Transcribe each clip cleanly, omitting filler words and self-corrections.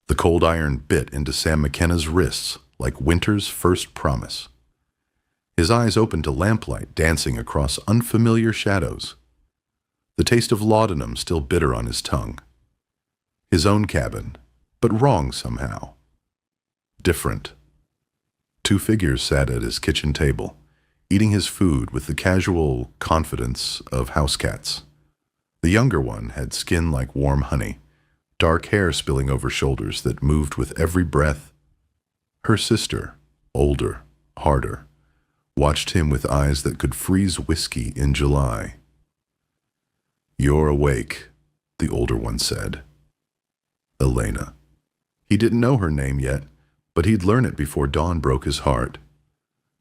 The cold iron bit into Sam McKenna's wrists like winter's first promise. His eyes opened to lamplight dancing across unfamiliar shadows. The taste of laudanum still bitter on his tongue. His own cabin, but wrong somehow. Different. Two figures sat at his kitchen table, eating his food with the casual confidence of house cats. The younger one had skin like warm honey, dark hair spilling over shoulders that moved with every breath. Her sister, older, harder, watched him with eyes that could freeze whiskey in July. "You're awake," the older one said. Elena. He didn't know her name yet, but he'd learn it before dawn broke his heart.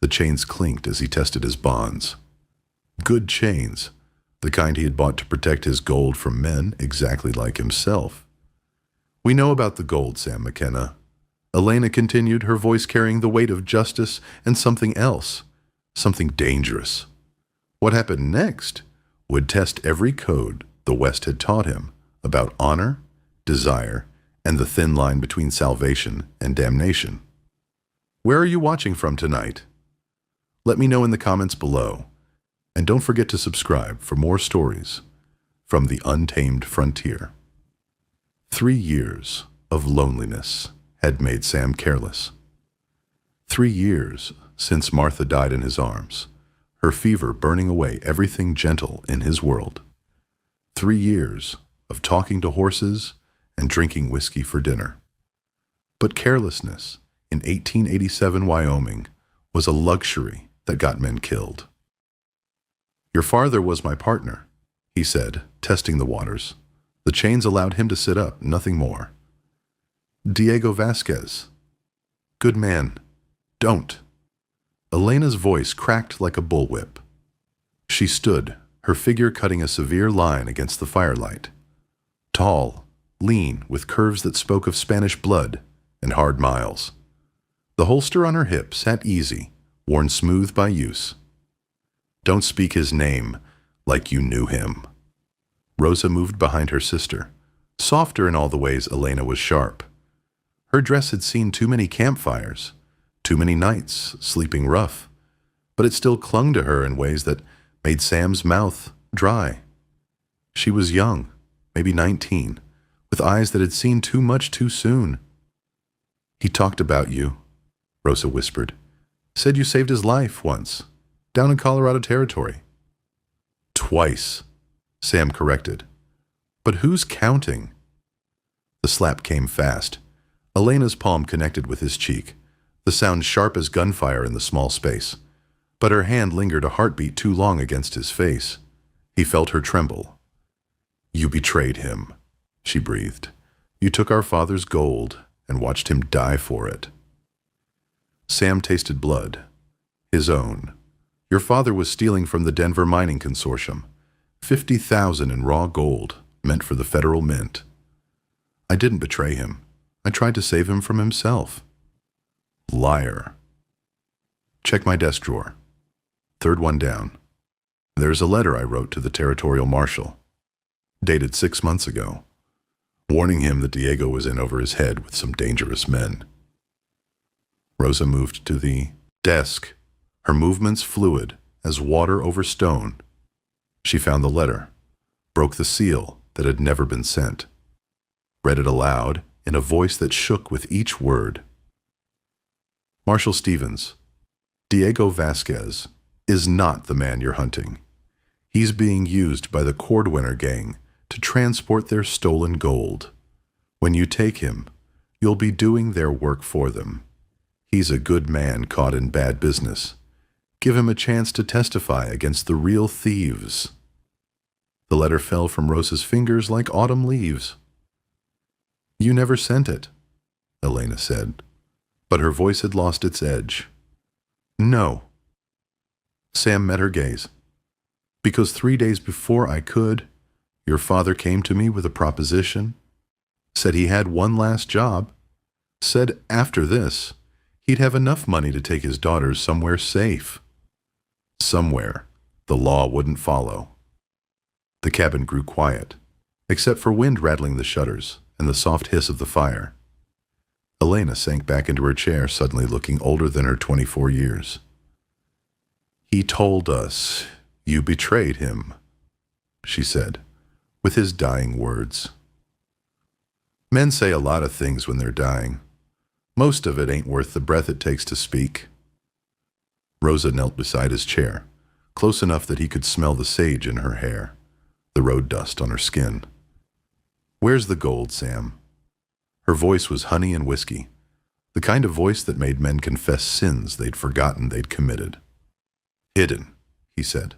The chains clinked as he tested his bonds. Good chains, the kind he had bought to protect his gold from men exactly like himself. "We know about the gold, Sam McKenna," Elena continued, her voice carrying the weight of justice and something else, something dangerous. What happened next would test every code the West had taught him about honor, desire, and the thin line between salvation and damnation. Where are you watching from tonight? Let me know in the comments below, and don't forget to subscribe for more stories from the untamed frontier. 3 years of loneliness had made Sam careless. 3 years since Martha died in his arms, her fever burning away everything gentle in his world. 3 years of talking to horses and drinking whiskey for dinner. But carelessness in 1887 Wyoming was a luxury that got men killed. "Your father was my partner," he said, testing the waters. The chains allowed him to sit up, nothing more. "Diego Vasquez." "Good man. Don't." Elena's voice cracked like a bullwhip. She stood, her figure cutting a severe line against the firelight. Tall, lean, with curves that spoke of Spanish blood and hard miles. The holster on her hip sat easy, worn smooth by use. "Don't speak his name like you knew him." Rosa moved behind her sister, softer in all the ways Elena was sharp. Her dress had seen too many campfires, too many nights sleeping rough, but it still clung to her in ways that made Sam's mouth dry. She was young, maybe 19, with eyes that had seen too much too soon. "He talked about you," Rosa whispered. "Said you saved his life once, down in Colorado Territory." "Twice," Sam corrected. "But who's counting?" The slap came fast. Elena's palm connected with his cheek, the sound sharp as gunfire in the small space. But her hand lingered a heartbeat too long against his face. He felt her tremble. "You betrayed him," she breathed. "You took our father's gold and watched him die for it." Sam tasted blood. His own. "Your father was stealing from the Denver Mining Consortium. 50,000 in raw gold, meant for the federal mint. I didn't betray him. I tried to save him from himself." "Liar." "Check my desk drawer. Third one down. There's a letter I wrote to the territorial marshal, dated 6 months ago, warning him that Diego was in over his head with some dangerous men." Rosa moved to the desk, her movements fluid as water over stone. She found the letter, broke the seal that had never been sent, read it aloud in a voice that shook with each word. "Marshal Stevens, Diego Vasquez is not the man you're hunting. He's being used by the Cordwinner gang to transport their stolen gold. When you take him, you'll be doing their work for them. He's a good man caught in bad business. Give him a chance to testify against the real thieves." The letter fell from Rosa's fingers like autumn leaves. "You never sent it," Elena said, but her voice had lost its edge. "No." Sam met her gaze. "Because 3 days before I could, your father came to me with a proposition, said he had one last job, said after this, he'd have enough money to take his daughters somewhere safe. Somewhere the law wouldn't follow." The cabin grew quiet, except for wind rattling the shutters and the soft hiss of the fire. Elena sank back into her chair, suddenly looking older than her 24 years. "He told us you betrayed him," she said, with his dying words. Men say a lot of things when they're dying. Most of it ain't worth the breath it takes to speak. Rosa knelt beside his chair, close enough that he could smell the sage in her hair, the road dust on her skin. "Where's the gold, Sam?" Her voice was honey and whiskey, the kind of voice that made men confess sins they'd forgotten they'd committed. "Hidden," he said.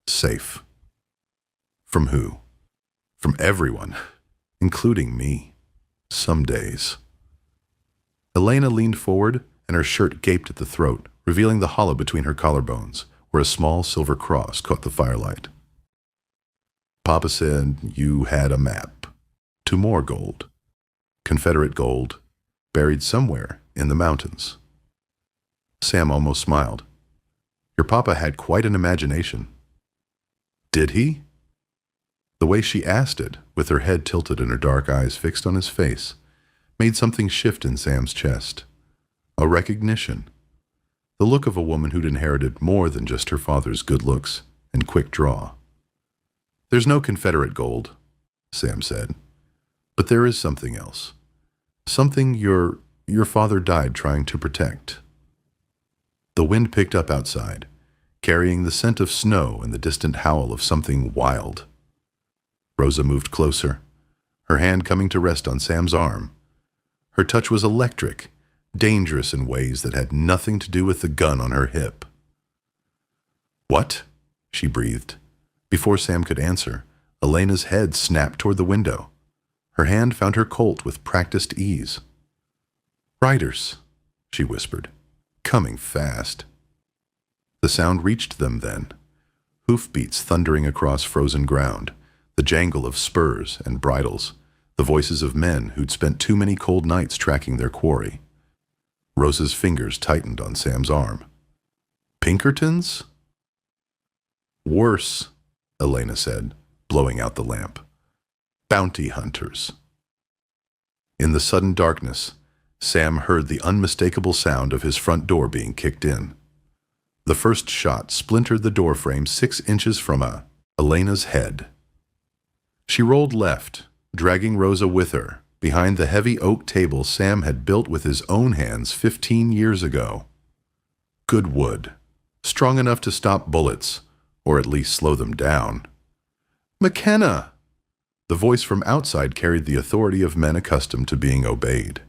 "Safe." "From who?" "From everyone, including me. Some days." Elena leaned forward, and her shirt gaped at the throat, revealing the hollow between her collarbones, where a small silver cross caught the firelight. "Papa said you had a map to more gold. Confederate gold, buried somewhere in the mountains." Sam almost smiled. "Your papa had quite an imagination." "Did he?" The way she asked it, with her head tilted and her dark eyes fixed on his face, made something shift in Sam's chest. A recognition. The look of a woman who'd inherited more than just her father's good looks and quick draw. "There's no Confederate gold," Sam said. "But there is something else. Something your father died trying to protect." The wind picked up outside, carrying the scent of snow and the distant howl of something wild. Rosa moved closer, her hand coming to rest on Sam's arm. Her touch was electric, dangerous in ways that had nothing to do with the gun on her hip. "What?" she breathed. Before Sam could answer, Elena's head snapped toward the window. Her hand found her Colt with practiced ease. "Riders," she whispered, "coming fast." The sound reached them then, hoofbeats thundering across frozen ground, the jangle of spurs and bridles, the voices of men who'd spent too many cold nights tracking their quarry. Rosa's fingers tightened on Sam's arm. "Pinkertons?" "Worse," Elena said, blowing out the lamp. "Bounty hunters." In the sudden darkness, Sam heard the unmistakable sound of his front door being kicked in. The first shot splintered the doorframe 6 inches from Elena's head. She rolled left, dragging Rosa with her, behind the heavy oak table Sam had built with his own hands 15 years ago. Good wood, strong enough to stop bullets, or at least slow them down. "McKenna!" The voice from outside carried the authority of men accustomed to being obeyed.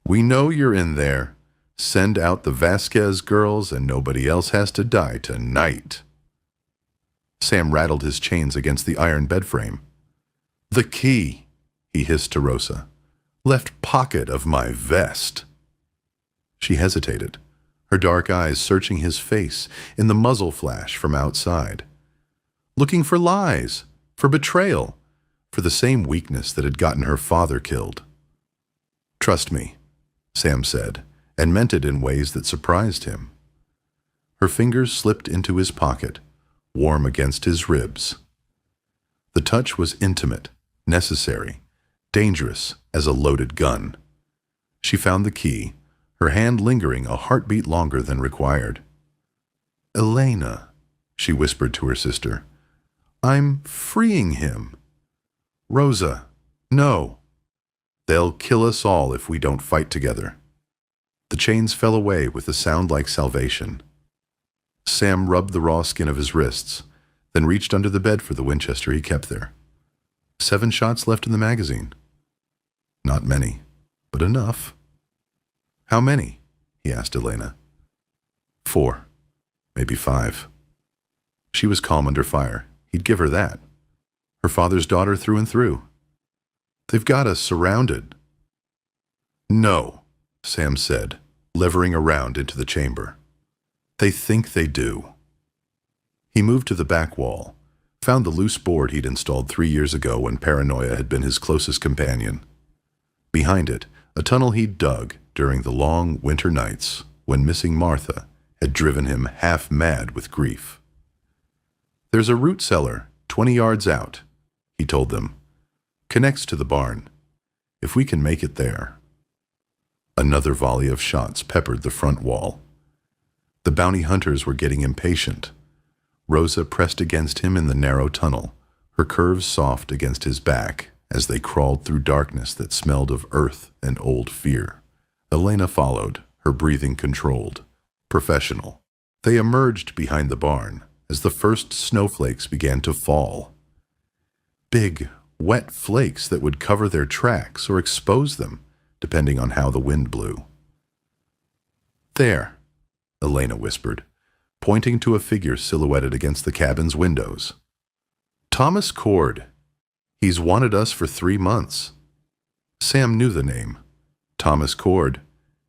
"We know you're in there. Send out the Vasquez girls and nobody else has to die tonight." Sam rattled his chains against the iron bedframe. "The key," he hissed to Rosa. "Left pocket of my vest." She hesitated, her dark eyes searching his face in the muzzle flash from outside. Looking for lies, for betrayal, for the same weakness that had gotten her father killed. "Trust me," Sam said, and meant it in ways that surprised him. Her fingers slipped into his pocket, warm against his ribs. The touch was intimate, necessary, dangerous as a loaded gun. She found the key, her hand lingering a heartbeat longer than required. "Elena," she whispered to her sister, "I'm freeing him." "Rosa, no. They'll kill us all if we don't fight together." The chains fell away with a sound like salvation. Sam rubbed the raw skin of his wrists, then reached under the bed for the Winchester he kept there. 7 shots left in the magazine. Not many, but enough. "How many?" he asked Elena. 4, maybe 5. She was calm under fire. He'd give her that. Her father's daughter through and through. "They've got us surrounded." "No," Sam said, levering around into the chamber. "They think they do." He moved to the back wall, found the loose board he'd installed 3 years ago when paranoia had been his closest companion. Behind it, a tunnel he'd dug during the long winter nights when missing Martha had driven him half mad with grief. "There's a root cellar 20 yards out," he told them. "Connects to the barn. If we can make it there, Another volley of shots peppered the front wall. The bounty hunters were getting impatient. Rosa pressed against him in the narrow tunnel, her curves soft against his back as they crawled through darkness that smelled of earth and old fear. Elena followed, her breathing controlled, professional. They emerged behind the barn as the first snowflakes began to fall. Big, wet flakes that would cover their tracks or expose them, depending on how the wind blew. "There," Elena whispered, pointing to a figure silhouetted against the cabin's windows. "Thomas Cord. He's wanted us for 3 months." Sam knew the name. Thomas Cord,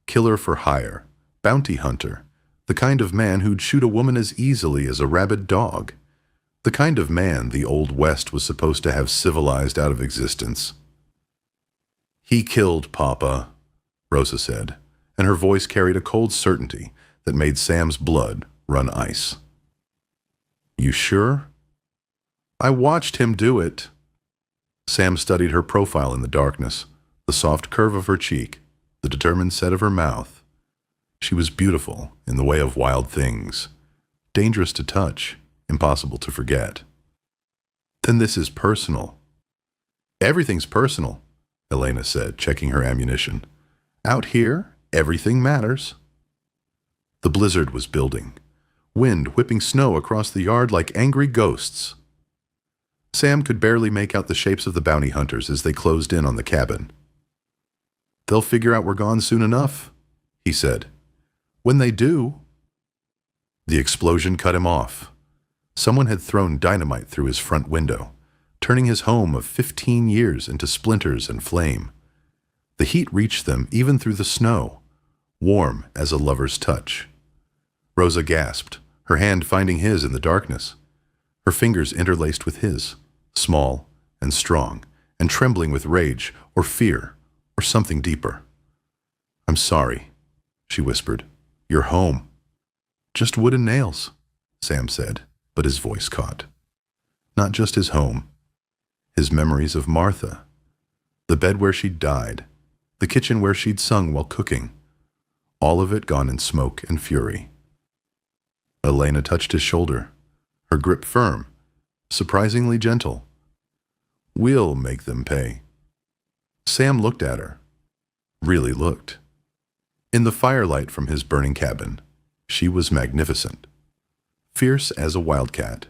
killer for hire, bounty hunter, the kind of man who'd shoot a woman as easily as a rabid dog, the kind of man the Old West was supposed to have civilized out of existence. "He killed Papa," Rosa said, and her voice carried a cold certainty that made Sam's blood run ice. "You sure?" "I watched him do it." Sam studied her profile in the darkness, the soft curve of her cheek, the determined set of her mouth. She was beautiful in the way of wild things, dangerous to touch, impossible to forget. "Then this is personal." "Everything's personal," Elena said, checking her ammunition. "Out here, everything matters." The blizzard was building, wind whipping snow across the yard like angry ghosts. Sam could barely make out the shapes of the bounty hunters as they closed in on the cabin. "They'll figure out we're gone soon enough," he said. "When they do—" The explosion cut him off. Someone had thrown dynamite through his front window, turning his home of 15 years into splinters and flame. The heat reached them even through the snow, warm as a lover's touch. Rosa gasped, her hand finding his in the darkness. Her fingers interlaced with his, small and strong, and trembling with rage or fear or something deeper. "I'm sorry," she whispered. "You're home." "Just wood and nails," Sam said, but his voice caught. Not just his home. His memories of Martha, the bed where she'd died, the kitchen where she'd sung while cooking, all of it gone in smoke and fury. Elena touched his shoulder, her grip firm, surprisingly gentle. "We'll make them pay." Sam looked at her, really looked. In the firelight from his burning cabin, she was magnificent. Fierce as a wildcat,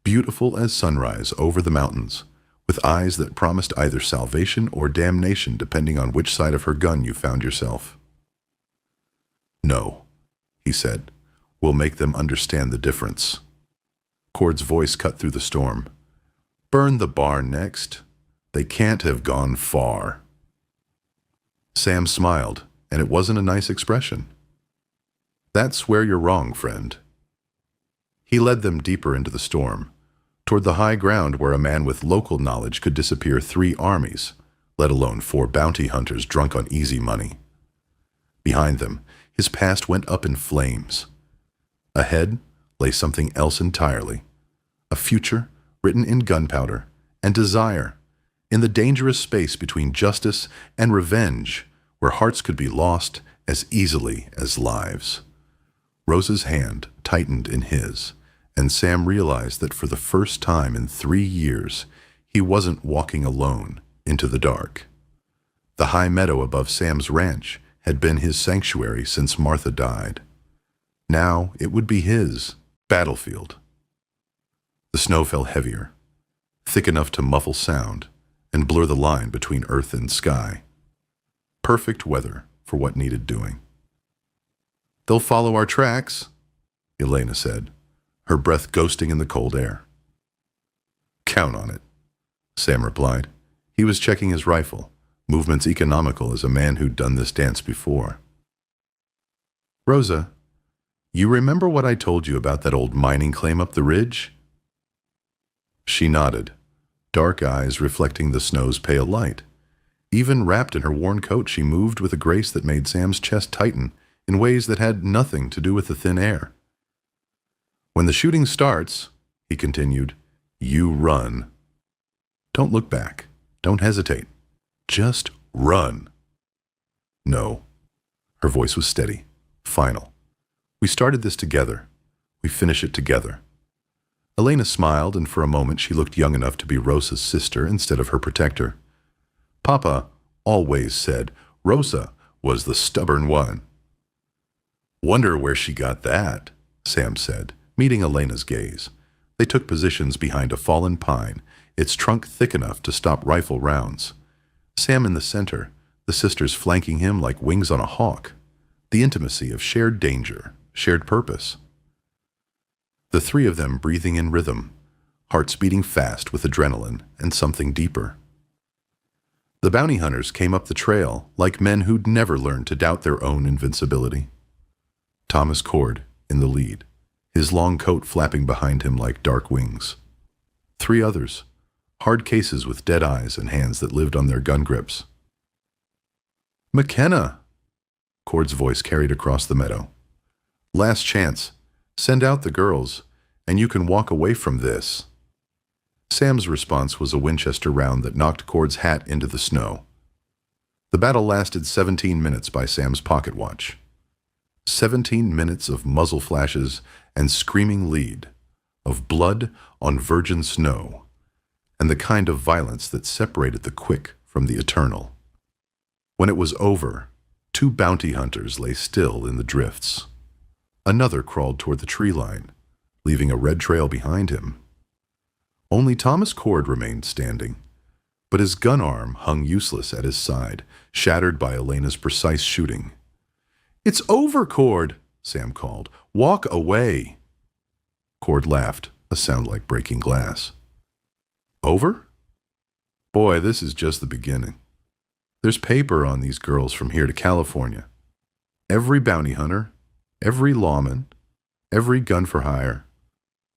beautiful as sunrise over the mountains, with eyes that promised either salvation or damnation depending on which side of her gun you found yourself. "No," he said, "we'll make them understand the difference." Cord's voice cut through the storm. "Burn the barn next. They can't have gone far." Sam smiled, and it wasn't a nice expression. "That's where you're wrong, friend." He led them deeper into the storm, toward the high ground where a man with local knowledge could disappear 3 armies, let alone 4 bounty hunters drunk on easy money. Behind them, his past went up in flames. Ahead lay something else entirely, a future written in gunpowder and desire, in the dangerous space between justice and revenge, where hearts could be lost as easily as lives. Rosa's hand tightened in his, and Sam realized that for the first time in 3 years, he wasn't walking alone into the dark. The high meadow above Sam's ranch had been his sanctuary since Martha died. Now it would be his battlefield. The snow fell heavier, thick enough to muffle sound and blur the line between earth and sky. Perfect weather for what needed doing. "They'll follow our tracks," Elena said, her breath ghosting in the cold air. "Count on it," Sam replied. He was checking his rifle, movements economical as a man who'd done this dance before. "Rosa, you remember what I told you about that old mining claim up the ridge?" She nodded, dark eyes reflecting the snow's pale light. Even wrapped in her worn coat, she moved with a grace that made Sam's chest tighten in ways that had nothing to do with the thin air. "When the shooting starts," he continued, "you run. Don't look back. Don't hesitate. Just run." "No," Her voice was steady, final. We started this together. We finish it together. Elena smiled, and for a moment she looked young enough to be Rosa's sister instead of her protector. Papa always said Rosa was the stubborn one. Wonder where she got that, Sam said, meeting Elena's gaze. They took positions behind a fallen pine, its trunk thick enough to stop rifle rounds. Sam in the center, the sisters flanking him like wings on a hawk. The intimacy of shared danger, shared purpose. The three of them breathing in rhythm, hearts beating fast with adrenaline and something deeper. The bounty hunters came up the trail like men who'd never learned to doubt their own invincibility. Thomas Cord in the lead, his long coat flapping behind him like dark wings. Three others, hard cases with dead eyes and hands that lived on their gun grips. McKenna! Cord's voice carried across the meadow. Last chance. Send out the girls, and you can walk away from this. Sam's response was a Winchester round that knocked Cord's hat into the snow. The battle lasted 17 minutes by Sam's pocket watch. 17 minutes of muzzle flashes and screaming lead, of blood on virgin snow, and the kind of violence that separated the quick from the eternal. When it was over, two bounty hunters lay still in the drifts. Another crawled toward the tree line, leaving a red trail behind him. Only Thomas Cord remained standing, but his gun arm hung useless at his side, shattered by Elena's precise shooting. It's over, Cord, Sam called. Walk away. Cord laughed, a sound like breaking glass. Over? Boy, this is just the beginning. There's paper on these girls from here to California. Every bounty hunter, every lawman, every gun for hire.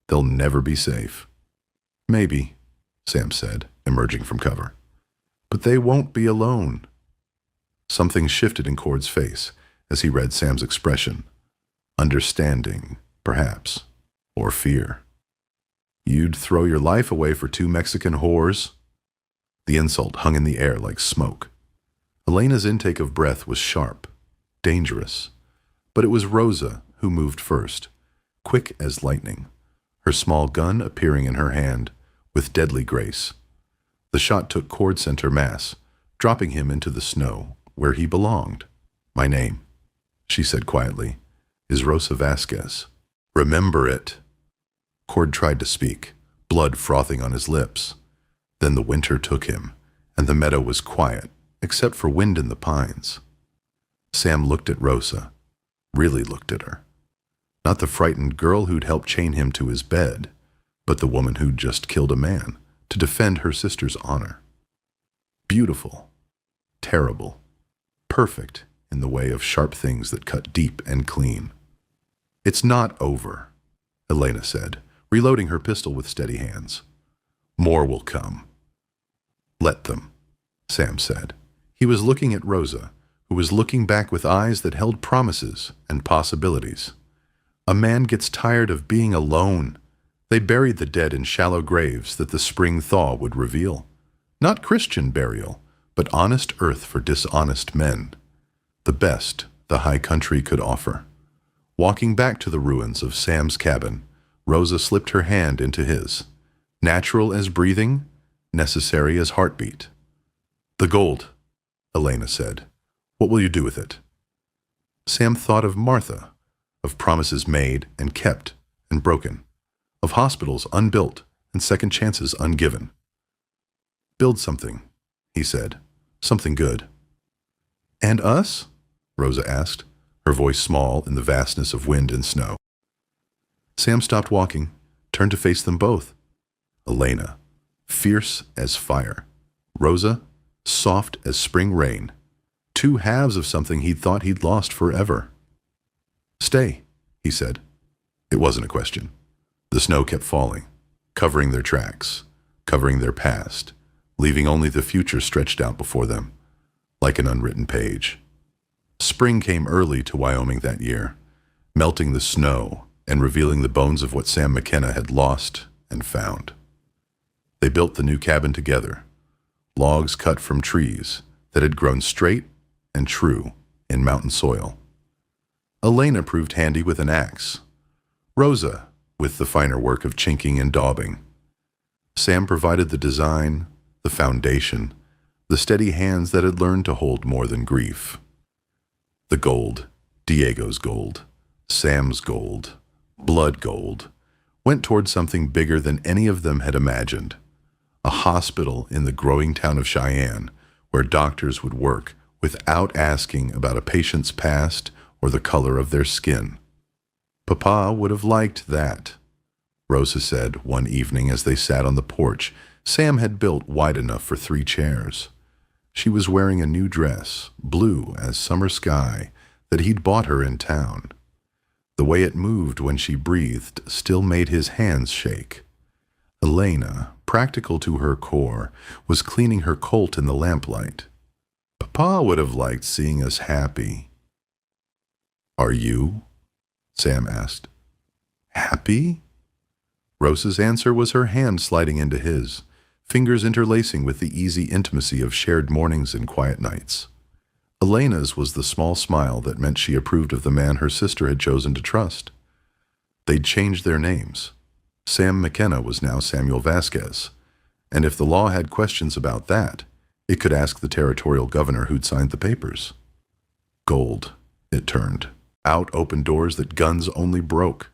They'll never be safe. Maybe, Sam said, emerging from cover. But they won't be alone. Something shifted in Cord's face as he read Sam's expression. Understanding, perhaps, or fear. You'd throw your life away for two Mexican whores? The insult hung in the air like smoke. Elena's intake of breath was sharp, dangerous. But it was Rosa who moved first, quick as lightning, her small gun appearing in her hand with deadly grace. The shot took Cord center mass, dropping him into the snow where he belonged. My name, she said quietly, is Rosa Vasquez. Remember it. Cord tried to speak, blood frothing on his lips. Then the winter took him, and the meadow was quiet, except for wind in the pines. Sam looked at Rosa, really looked at her. Not the frightened girl who'd helped chain him to his bed, but the woman who'd just killed a man to defend her sister's honor. Beautiful, terrible, perfect in the way of sharp things that cut deep and clean. It's not over, Elena said, reloading her pistol with steady hands. More will come. Let them, Sam said. He was looking at Rosa, who was looking back with eyes that held promises and possibilities. A man gets tired of being alone. They buried the dead in shallow graves that the spring thaw would reveal. Not Christian burial, but honest earth for dishonest men. The best the high country could offer. Walking back to the ruins of Sam's cabin, Rosa slipped her hand into his. Natural as breathing, necessary as heartbeat. The gold, Elena said. What will you do with it? Sam thought of Martha, of promises made and kept and broken, of hospitals unbuilt and second chances ungiven. Build something, he said, something good. And us? Rosa asked, her voice small in the vastness of wind and snow. Sam stopped walking, turned to face them both. Elena, fierce as fire. Rosa, soft as spring rain. Two halves of something he'd thought he'd lost forever. Stay, he said. It wasn't a question. The snow kept falling, covering their tracks, covering their past, leaving only the future stretched out before them, like an unwritten page. Spring came early to Wyoming that year, melting the snow and revealing the bones of what Sam McKenna had lost and found. They built the new cabin together, logs cut from trees that had grown straight and true in mountain soil. Elena proved handy with an axe. Rosa with the finer work of chinking and daubing. Sam provided the design, the foundation, the steady hands that had learned to hold more than grief. The gold, Diego's gold, Sam's gold, blood gold, went toward something bigger than any of them had imagined. A hospital in the growing town of Cheyenne, where doctors would work without asking about a patient's past or the color of their skin. Papa would have liked that, Rosa said one evening as they sat on the porch Sam had built wide enough for 3 chairs. She was wearing a new dress, blue as summer sky, that he'd bought her in town. The way it moved when she breathed still made his hands shake. Elena, practical to her core, was cleaning her colt in the lamplight. Papa would have liked seeing us happy. "Are you?" Sam asked. "Happy?" Rosa's answer was her hand sliding into his, fingers interlacing with the easy intimacy of shared mornings and quiet nights. Elena's was the small smile that meant she approved of the man her sister had chosen to trust. They'd changed their names. Sam McKenna was now Samuel Vasquez, and if the law had questions about that, it could ask the territorial governor who'd signed the papers. Gold, it turned. Out open doors that guns only broke.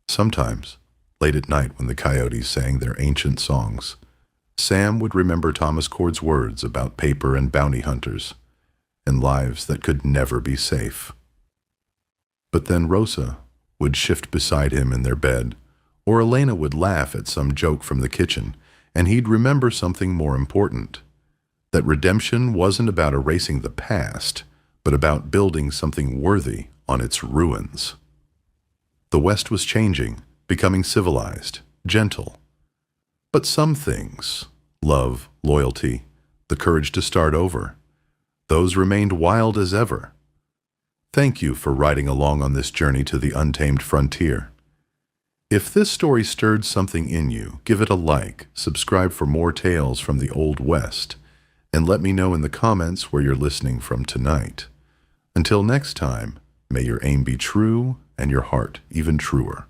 Sometimes, late at night when the coyotes sang their ancient songs, Sam would remember Thomas Cord's words about paper and bounty hunters, and lives that could never be safe. But then Rosa would shift beside him in their bed, or Elena would laugh at some joke from the kitchen, and he'd remember something more important, that redemption wasn't about erasing the past, but about building something worthy on its ruins. The West was changing, becoming civilized, gentle. But some things, love, loyalty, the courage to start over, those remained wild as ever. Thank you for riding along on this journey to the untamed frontier. If this story stirred something in you, give it a like, subscribe for more tales from the Old West, and let me know in the comments where you're listening from tonight. Until next time, may your aim be true and your heart even truer.